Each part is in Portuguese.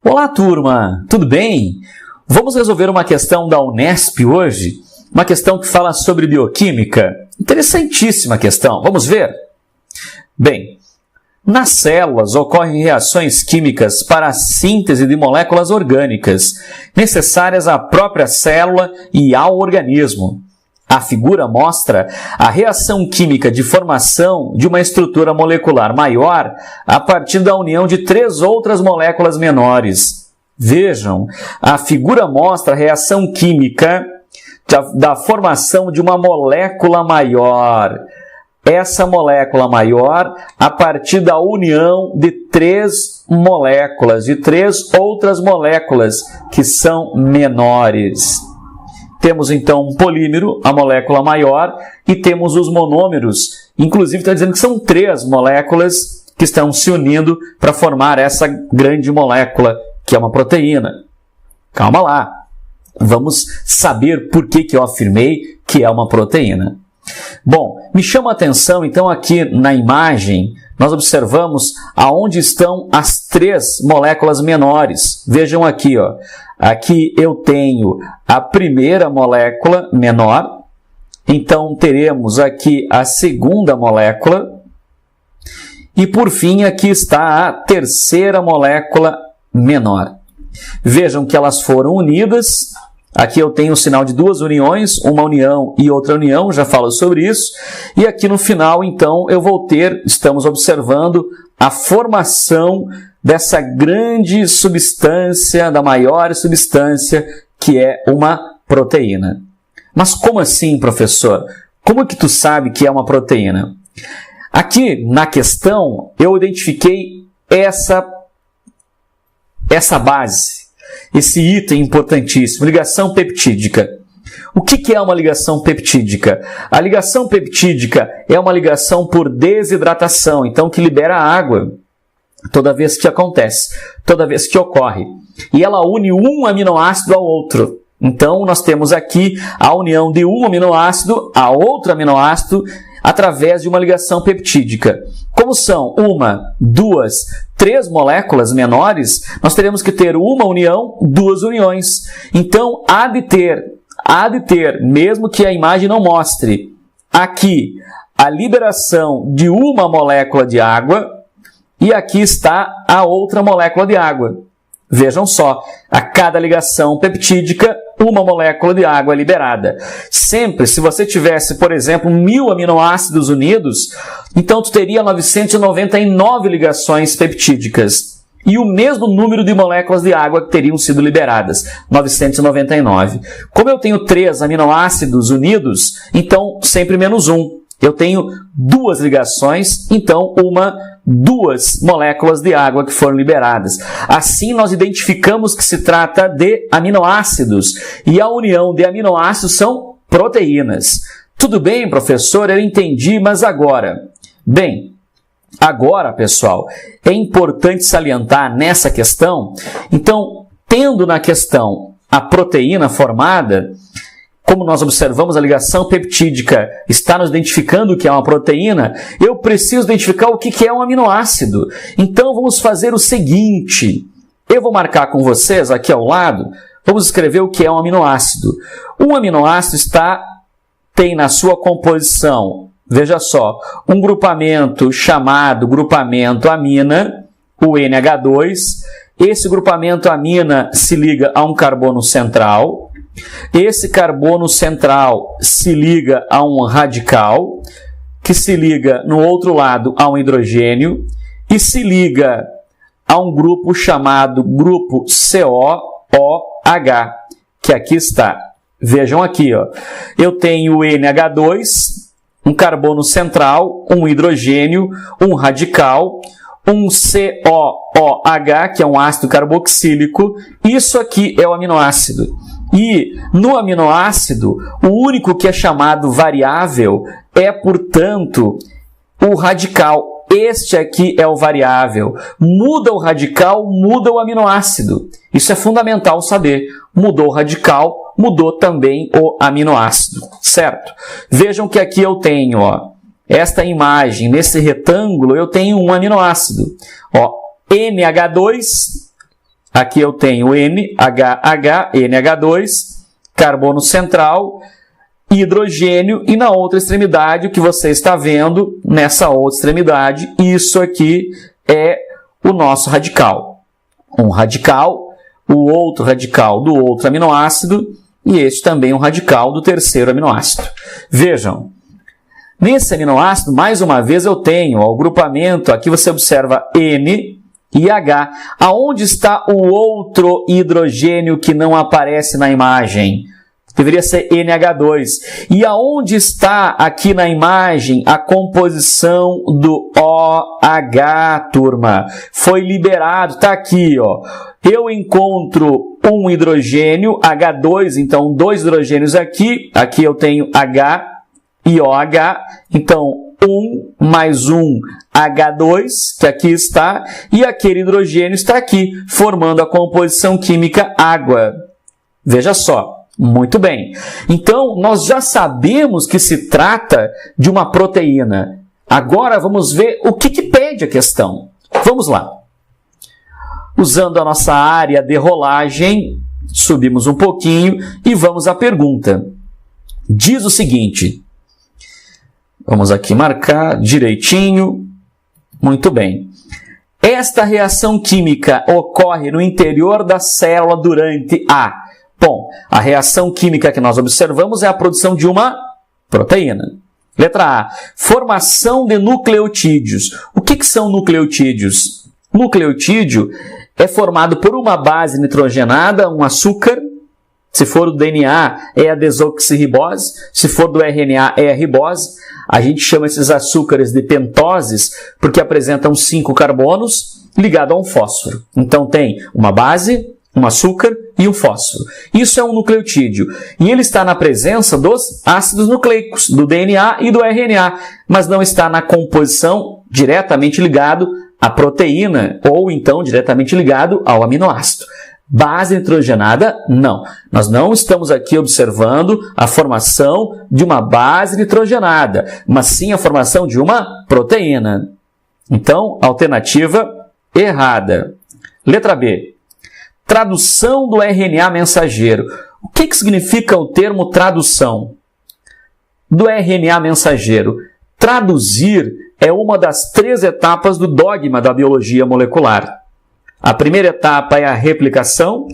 Olá, turma! Tudo bem? Vamos resolver uma questão da Unesp hoje, uma questão que fala sobre bioquímica. Interessantíssima questão. Vamos ver? Bem, nas células ocorrem reações químicas para a síntese de moléculas orgânicas, necessárias à própria célula e ao organismo. A figura mostra a reação química de formação de uma estrutura molecular maior a partir da união de 3 outras moléculas menores. Vejam, a figura mostra a reação química da formação de uma molécula maior. Essa molécula maior a partir da união de 3 moléculas, de 3 outras moléculas que são menores. Temos então um polímero, a molécula maior, e temos os monômeros. Inclusive está dizendo que são 3 moléculas que estão se unindo para formar essa grande molécula, que é uma proteína. Calma lá. Vamos saber por que eu afirmei que é uma proteína. Bom, me chama a atenção, então, aqui na imagem, nós observamos aonde estão as 3 moléculas menores. Vejam aqui, ó. Aqui eu tenho a primeira molécula menor, então teremos aqui a segunda molécula, e por fim aqui está a terceira molécula menor. Vejam que elas foram unidas. Aqui eu tenho o sinal de 2 uniões, uma união e outra união, já falo sobre isso. E aqui no final, então, eu vou ter, estamos observando a formação dessa grande substância, da maior substância, que é uma proteína. Mas como assim, professor? Como que tu sabe que é uma proteína? Aqui na questão, eu identifiquei essa base. Esse item importantíssimo, ligação peptídica. O que é uma ligação peptídica? A ligação peptídica é uma ligação por desidratação, então que libera água toda vez que acontece, toda vez que ocorre. E ela une um aminoácido ao outro. Então, nós temos aqui a união de um aminoácido a outro aminoácido através de uma ligação peptídica. Como são 1, 2, 3 moléculas menores, nós teremos que ter uma união, 2 uniões. Então, há de ter, mesmo que a imagem não mostre, aqui a liberação de uma molécula de água e aqui está a outra molécula de água. Vejam só, a cada ligação peptídica, uma molécula de água é liberada. Sempre, se você tivesse, por exemplo, 1000 aminoácidos unidos, então tu teria 999 ligações peptídicas. E o mesmo número de moléculas de água que teriam sido liberadas, 999. Como eu tenho 3 aminoácidos unidos, então sempre menos 1. Eu tenho 2 ligações, então 2 moléculas de água que foram liberadas. Assim, nós identificamos que se trata de aminoácidos, e a união de aminoácidos são proteínas. Tudo bem, professor? Eu entendi, mas agora? Bem, agora, pessoal, é importante salientar nessa questão, então, tendo na questão a proteína formada, como nós observamos, a ligação peptídica está nos identificando o que é uma proteína, eu preciso identificar o que é um aminoácido. Então, vamos fazer o seguinte. Eu vou marcar com vocês aqui ao lado, vamos escrever o que é um aminoácido. Um aminoácido tem na sua composição, veja só, um grupamento chamado grupamento amina, o NH2. Esse grupamento amina se liga a um carbono central. Esse carbono central se liga a um radical, que se liga no outro lado a um hidrogênio e se liga a um grupo chamado grupo COOH, que aqui está. Vejam aqui, ó. Eu tenho o NH2, um carbono central, um hidrogênio, um radical, um COOH, que é um ácido carboxílico. Isso aqui é o aminoácido. E no aminoácido, o único que é chamado variável é, portanto, o radical. Este aqui é o variável. Muda o radical, muda o aminoácido. Isso é fundamental saber. Mudou o radical, mudou também o aminoácido, certo? Vejam que aqui eu tenho, ó, esta imagem, nesse retângulo, eu tenho um aminoácido. Ó, NH2 Aqui eu tenho NHH, NH2, carbono central, hidrogênio, e na outra extremidade, o que você está vendo nessa outra extremidade, isso aqui é o nosso radical. Um radical, o outro radical do outro aminoácido, e este também um radical do terceiro aminoácido. Vejam, nesse aminoácido, mais uma vez, eu tenho o agrupamento, aqui você observa N e H. Aonde está o outro hidrogênio que não aparece na imagem? Deveria ser NH2. E aonde está aqui na imagem a composição do OH, turma? Foi liberado, está aqui, ó. Eu encontro um hidrogênio, H2, então 2 hidrogênios aqui. Aqui eu tenho H e OH, então 1 mais 1, H2, que aqui está, e aquele hidrogênio está aqui, formando a composição química água. Veja só. Muito bem. Então, nós já sabemos que se trata de uma proteína. Agora, vamos ver o que pede a questão. Vamos lá. Usando a nossa área de rolagem, subimos um pouquinho e vamos à pergunta. Diz o seguinte. Vamos aqui marcar direitinho. Muito bem. Esta reação química ocorre no interior da célula durante a... Bom, a reação química que nós observamos é a produção de uma proteína. Letra A. Formação de nucleotídeos. O que são nucleotídeos? Nucleotídeo é formado por uma base nitrogenada, um açúcar. Se for do DNA, é a desoxirribose. Se for do RNA, é a ribose. A gente chama esses açúcares de pentoses porque apresentam 5 carbonos ligados a um fósforo. Então, tem uma base, um açúcar e um fósforo. Isso é um nucleotídeo. E ele está na presença dos ácidos nucleicos, do DNA e do RNA, mas não está na composição diretamente ligado à proteína, ou então diretamente ligado ao aminoácido. Base nitrogenada, não. Nós não estamos aqui observando a formação de uma base nitrogenada, mas sim a formação de uma proteína. Então, alternativa errada. Letra B. Tradução do RNA mensageiro. O que significa o termo tradução? Do RNA mensageiro. Traduzir é uma das 3 etapas do dogma da biologia molecular. A primeira etapa é a replicação,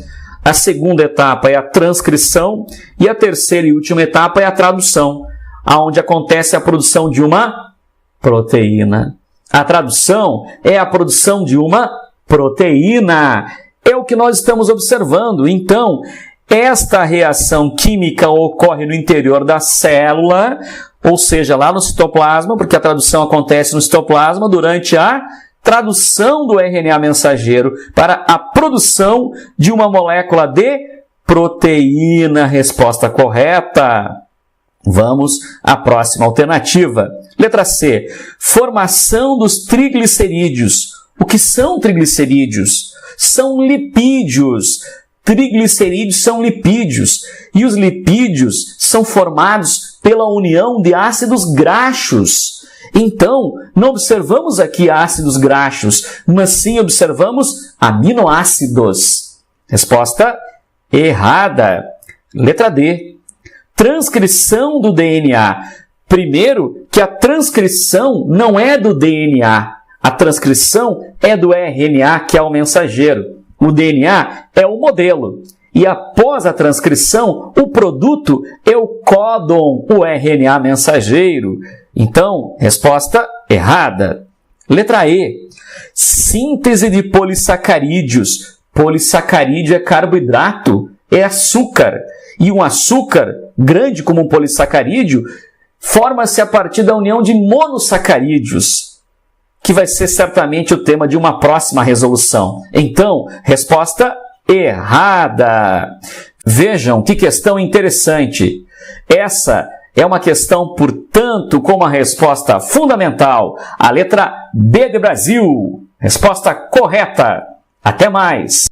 a segunda etapa é a transcrição e a terceira e última etapa é a tradução, onde acontece a produção de uma proteína. A tradução é a produção de uma proteína. É o que nós estamos observando. Então, esta reação química ocorre no interior da célula, ou seja, lá no citoplasma, porque a tradução acontece no citoplasma durante a tradução do RNA mensageiro para a produção de uma molécula de proteína. Resposta correta. Vamos à próxima alternativa. Letra C. Formação dos triglicerídeos. O que são triglicerídeos? São lipídios. Triglicerídeos são lipídios. E os lipídios são formados pela união de ácidos graxos. Então, não observamos aqui ácidos graxos, mas sim observamos aminoácidos. Resposta errada. Letra D. Transcrição do DNA. Primeiro, que a transcrição não é do DNA. A transcrição é do RNA, que é o mensageiro. O DNA é o modelo. E após a transcrição, o produto é o códon, o RNA mensageiro. Então, resposta errada. Letra E. Síntese de polissacarídeos. Polissacarídeo é carboidrato, é açúcar. E um açúcar, grande como um polissacarídeo, forma-se a partir da união de monossacarídeos, que vai ser certamente o tema de uma próxima resolução. Então, resposta errada. Vejam que questão interessante. Essa é uma questão, portanto, com uma resposta fundamental. A letra B de Brasil. Resposta correta. Até mais.